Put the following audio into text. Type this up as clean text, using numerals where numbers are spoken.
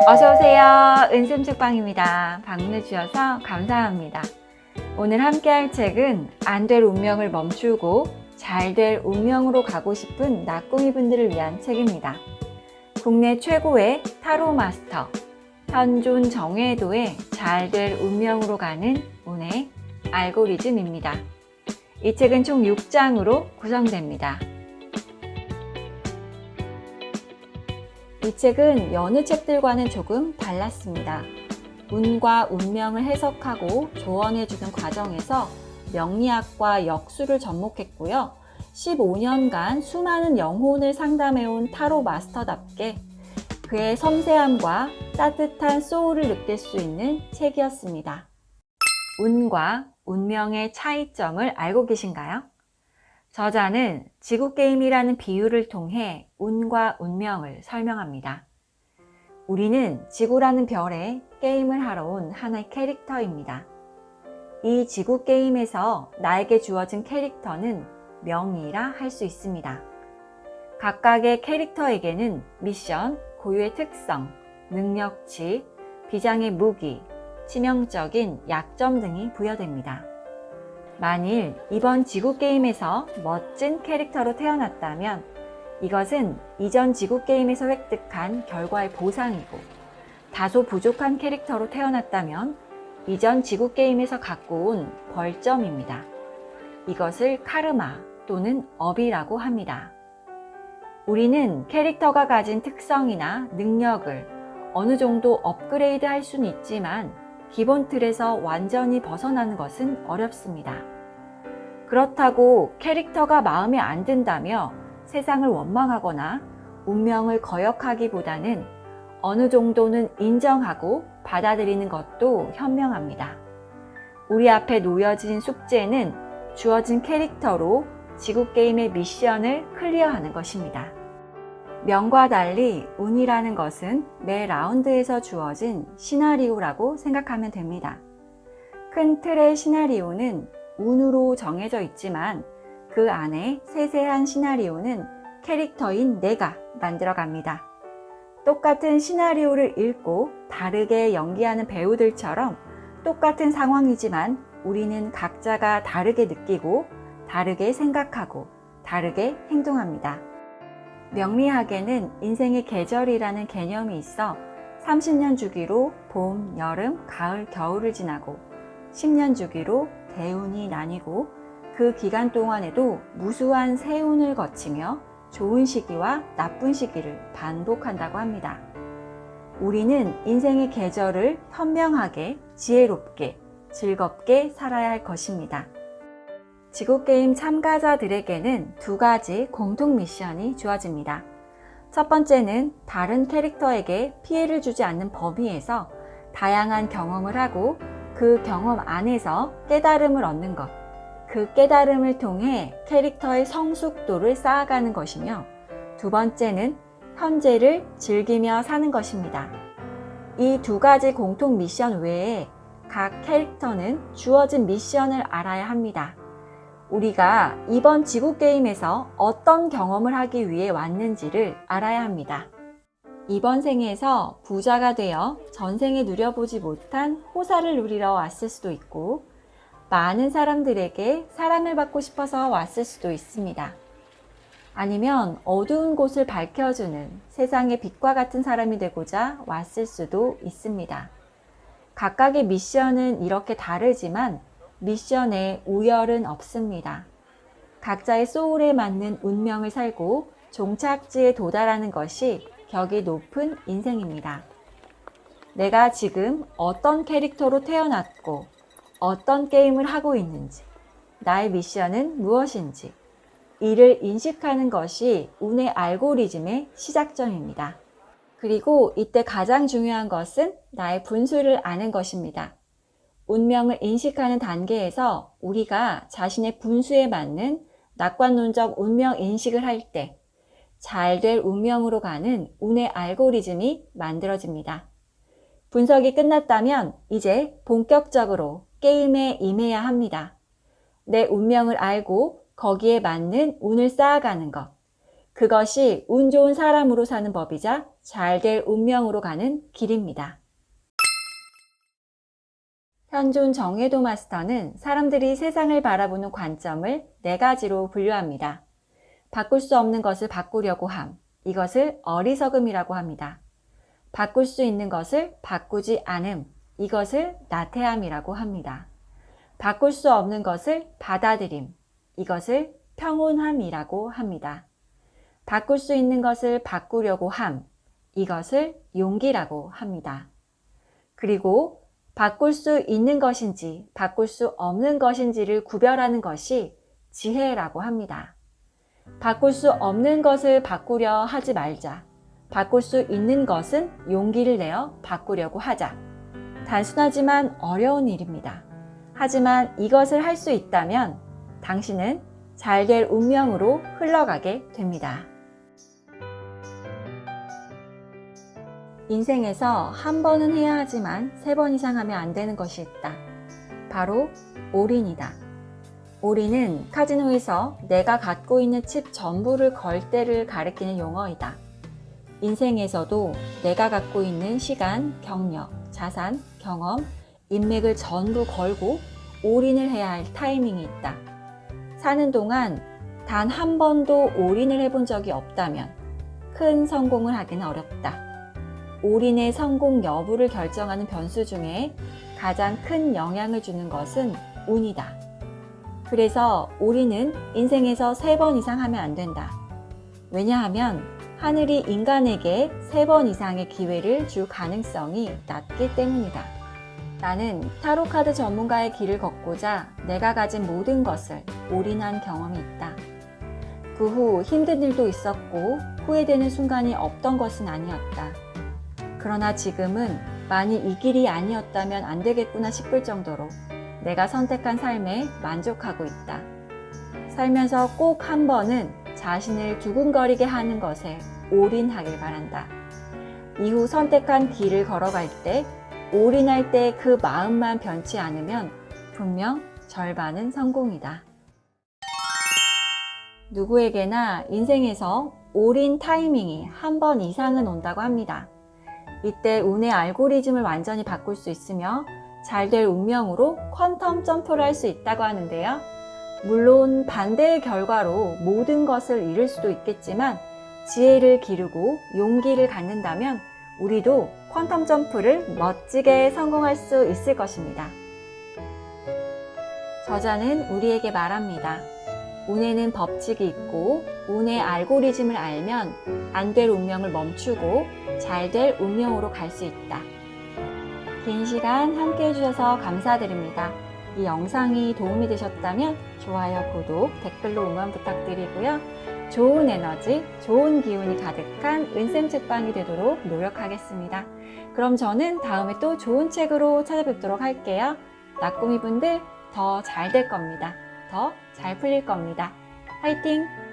어서오세요. 은쌤책방입니다. 방문해 주셔서 감사합니다. 오늘 함께할 책은 안 될 운명을 멈추고 잘 될 운명으로 가고 싶은 낙궁이 분들을 위한 책입니다. 국내 최고의 타로 마스터 현존 정회도의 잘 될 운명으로 가는 운의 알고리즘입니다. 이 책은 총 6장으로 구성됩니다. 이 책은 여느 책들과는 조금 달랐습니다. 운과 운명을 해석하고 조언해주는 과정에서 명리학과 역수를 접목했고요. 15년간 수많은 영혼을 상담해온 타로 마스터답게 그의 섬세함과 따뜻한 소울을 느낄 수 있는 책이었습니다. 운과 운명의 차이점을 알고 계신가요? 저자는 지구게임이라는 비유를 통해 운과 운명을 설명합니다. 우리는 지구라는 별에 게임을 하러 온 하나의 캐릭터입니다. 이 지구게임에서 나에게 주어진 캐릭터는 명의라 할 수 있습니다. 각각의 캐릭터에게는 미션, 고유의 특성, 능력치, 비장의 무기, 치명적인 약점 등이 부여됩니다. 만일 이번 지구게임에서 멋진 캐릭터로 태어났다면 이것은 이전 지구게임에서 획득한 결과의 보상이고, 다소 부족한 캐릭터로 태어났다면 이전 지구게임에서 갖고 온 벌점입니다. 이것을 카르마 또는 업이라고 합니다. 우리는 캐릭터가 가진 특성이나 능력을 어느 정도 업그레이드 할 수는 있지만 기본 틀에서 완전히 벗어나는 것은 어렵습니다. 그렇다고 캐릭터가 마음에 안 든다며 세상을 원망하거나 운명을 거역하기보다는 어느 정도는 인정하고 받아들이는 것도 현명합니다. 우리 앞에 놓여진 숙제는 주어진 캐릭터로 지구게임의 미션을 클리어하는 것입니다. 명과 달리 운이라는 것은 매 라운드에서 주어진 시나리오라고 생각하면 됩니다. 큰 틀의 시나리오는 운으로 정해져 있지만 그 안에 세세한 시나리오는 캐릭터인 내가 만들어갑니다. 똑같은 시나리오를 읽고 다르게 연기하는 배우들처럼 똑같은 상황이지만 우리는 각자가 다르게 느끼고 다르게 생각하고 다르게 행동합니다. 명리학에는 인생의 계절이라는 개념이 있어 30년 주기로 봄, 여름, 가을, 겨울을 지나고 10년 주기로 대운이 나뉘고 그 기간 동안에도 무수한 세운을 거치며 좋은 시기와 나쁜 시기를 반복한다고 합니다. 우리는 인생의 계절을 현명하게, 지혜롭게, 즐겁게 살아야 할 것입니다. 지구게임 참가자들에게는 두 가지 공통 미션이 주어집니다. 첫 번째는 다른 캐릭터에게 피해를 주지 않는 범위에서 다양한 경험을 하고 그 경험 안에서 깨달음을 얻는 것, 그 깨달음을 통해 캐릭터의 성숙도를 쌓아가는 것이며, 두 번째는 현재를 즐기며 사는 것입니다. 이 두 가지 공통 미션 외에 각 캐릭터는 주어진 미션을 알아야 합니다. 우리가 이번 지구게임에서 어떤 경험을 하기 위해 왔는지를 알아야 합니다. 이번 생에서 부자가 되어 전생에 누려보지 못한 호사를 누리러 왔을 수도 있고, 많은 사람들에게 사랑을 받고 싶어서 왔을 수도 있습니다. 아니면 어두운 곳을 밝혀주는 세상의 빛과 같은 사람이 되고자 왔을 수도 있습니다. 각각의 미션은 이렇게 다르지만 미션에 우열은 없습니다. 각자의 소울에 맞는 운명을 살고 종착지에 도달하는 것이 격이 높은 인생입니다. 내가 지금 어떤 캐릭터로 태어났고 어떤 게임을 하고 있는지, 나의 미션은 무엇인지, 이를 인식하는 것이 운의 알고리즘의 시작점입니다. 그리고 이때 가장 중요한 것은 나의 분수를 아는 것입니다. 운명을 인식하는 단계에서 우리가 자신의 분수에 맞는 낙관론적 운명 인식을 할 때 잘 될 운명으로 가는 운의 알고리즘이 만들어집니다. 분석이 끝났다면 이제 본격적으로 게임에 임해야 합니다. 내 운명을 알고 거기에 맞는 운을 쌓아가는 것. 그것이 운 좋은 사람으로 사는 법이자 잘될 운명으로 가는 길입니다. 현존 정혜도 마스터는 사람들이 세상을 바라보는 관점을 4가지로 분류합니다. 바꿀 수 없는 것을 바꾸려고 함, 이것을 어리석음이라고 합니다. 바꿀 수 있는 것을 바꾸지 않음, 이것을 나태함이라고 합니다. 바꿀 수 없는 것을 받아들임, 이것을 평온함이라고 합니다. 바꿀 수 있는 것을 바꾸려고 함, 이것을 용기라고 합니다. 그리고 바꿀 수 있는 것인지 바꿀 수 없는 것인지를 구별하는 것이 지혜라고 합니다. 바꿀 수 없는 것을 바꾸려 하지 말자. 바꿀 수 있는 것은 용기를 내어 바꾸려고 하자. 단순하지만 어려운 일입니다. 하지만 이것을 할 수 있다면 당신은 잘될 운명으로 흘러가게 됩니다. 인생에서 한 번은 해야 하지만 3번 이상 하면 안 되는 것이 있다. 바로 올인이다. 올인은 카지노에서 내가 갖고 있는 칩 전부를 걸 때를 가리키는 용어이다. 인생에서도 내가 갖고 있는 시간, 경력, 자산, 경험, 인맥을 전부 걸고 올인을 해야 할 타이밍이 있다. 사는 동안 단 한 번도 올인을 해본 적이 없다면 큰 성공을 하기는 어렵다. 올인의 성공 여부를 결정하는 변수 중에 가장 큰 영향을 주는 것은 운이다. 그래서 올인은 인생에서 3번 이상 하면 안 된다. 왜냐하면 하늘이 인간에게 3번 이상의 기회를 줄 가능성이 낮기 때문이다. 나는 타로카드 전문가의 길을 걷고자 내가 가진 모든 것을 올인한 경험이 있다. 그 후 힘든 일도 있었고 후회되는 순간이 없던 것은 아니었다. 그러나 지금은 만일 이 길이 아니었다면 안 되겠구나 싶을 정도로 내가 선택한 삶에 만족하고 있다. 살면서 꼭 한 번은 자신을 두근거리게 하는 것에 올인하길 바란다. 이후 선택한 길을 걸어갈 때 올인할 때 그 마음만 변치 않으면 분명 절반은 성공이다. 누구에게나 인생에서 올인 타이밍이 한 번 이상은 온다고 합니다. 이때 운의 알고리즘을 완전히 바꿀 수 있으며 잘될 운명으로 퀀텀 점프를 할 수 있다고 하는데요. 물론 반대의 결과로 모든 것을 잃을 수도 있겠지만 지혜를 기르고 용기를 갖는다면 우리도 퀀텀 점프를 멋지게 성공할 수 있을 것입니다. 저자는 우리에게 말합니다. 운에는 법칙이 있고 운의 알고리즘을 알면 안 될 운명을 멈추고 잘 될 운명으로 갈 수 있다. 긴 시간 함께 해주셔서 감사드립니다. 이 영상이 도움이 되셨다면 좋아요, 구독, 댓글로 응원 부탁드리고요. 좋은 에너지, 좋은 기운이 가득한 은쌤 책방이 되도록 노력하겠습니다. 그럼 저는 다음에 또 좋은 책으로 찾아뵙도록 할게요. 나꾸미 분들 더 잘 될 겁니다. 더 잘 풀릴 겁니다. 화이팅!